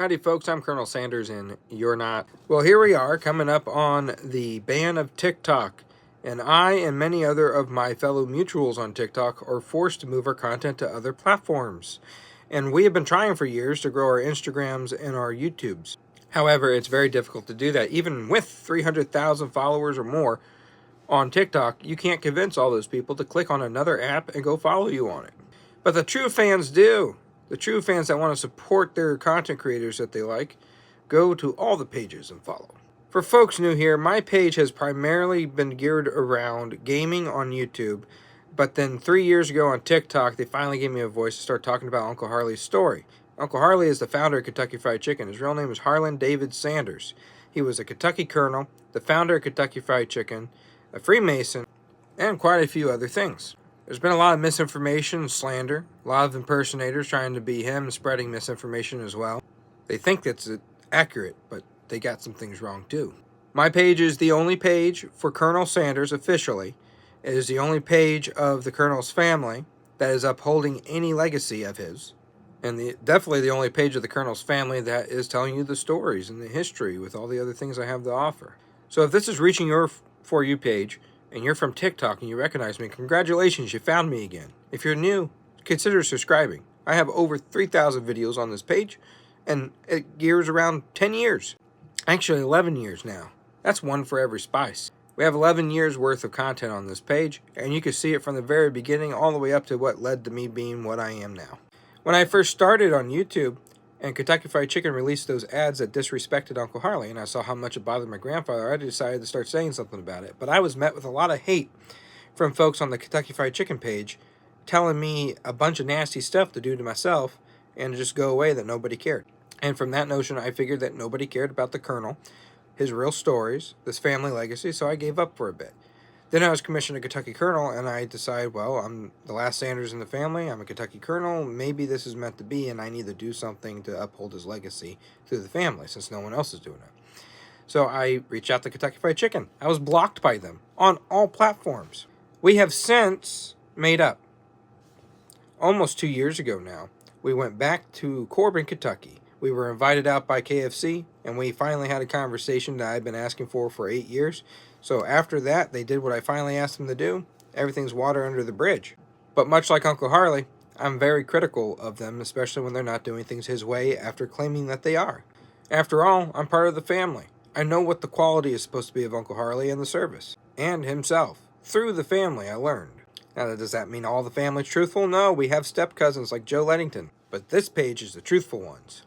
Howdy folks, I'm Colonel Sanders and you're not. Well, here we are coming up on the ban of TikTok, and I and many other of my fellow mutuals on TikTok are forced to move our content to other platforms. And we have been trying for years to grow our Instagrams and our YouTubes. However, it's very difficult to do that. Even with 300,000 followers or more on TikTok, you can't convince all those people to click on another app and go follow you on it. But the true fans do. The true fans that want to support their content creators that they like, go to all the pages and follow. For folks new here, my page has primarily been geared around gaming on YouTube, but then 3 years ago on TikTok, they finally gave me a voice to start talking about Uncle Harley's story. Uncle Harley is the founder of Kentucky Fried Chicken. His real name is Harlan David Sanders. He was a Kentucky colonel, the founder of Kentucky Fried Chicken, a Freemason, and quite a few other things. There's been a lot of misinformation, slander, a lot of impersonators trying to be him, spreading misinformation as well. They think that's accurate, but they got some things wrong too. My page is the only page for Colonel Sanders officially. It is the only page of the Colonel's family that is upholding any legacy of his. And definitely the only page of the Colonel's family that is telling you the stories and the history with all the other things I have to offer. So if this is reaching your For You page, and you're from TikTok and you recognize me, congratulations, you found me again. If you're new, consider subscribing. I have over 3,000 videos on this page, and it gears around 10 years. Actually, 11 years now. That's one for every spice. We have 11 years worth of content on this page, and you can see it from the very beginning all the way up to what led to me being what I am now. When I first started on YouTube, and Kentucky Fried Chicken released those ads that disrespected Uncle Harley, and I saw how much it bothered my grandfather, I decided to start saying something about it. But I was met with a lot of hate from folks on the Kentucky Fried Chicken page telling me a bunch of nasty stuff to do to myself and to just go away, that nobody cared. And from that notion, I figured that nobody cared about the Colonel, his real stories, this family legacy, so I gave up for a bit. Then I was commissioned a Kentucky Colonel, and I decided, well, I'm the last Sanders in the family. I'm a Kentucky Colonel. Maybe this is meant to be, and I need to do something to uphold his legacy through the family, since no one else is doing it. So I reached out to Kentucky Fried Chicken. I was blocked by them on all platforms. We have since made up. Almost 2 years ago now, we went back to Corbin, Kentucky. We were invited out by KFC, and we finally had a conversation that I've been asking for 8 years. So after that, they did what I finally asked them to do. Everything's water under the bridge. But much like Uncle Harley, I'm very critical of them, especially when they're not doing things his way after claiming that they are. After all, I'm part of the family. I know what the quality is supposed to be of Uncle Harley and the service. And himself. Through the family, I learned. Now, does that mean all the family's truthful? No, we have step cousins like Joe Leddington. But this page is the truthful ones.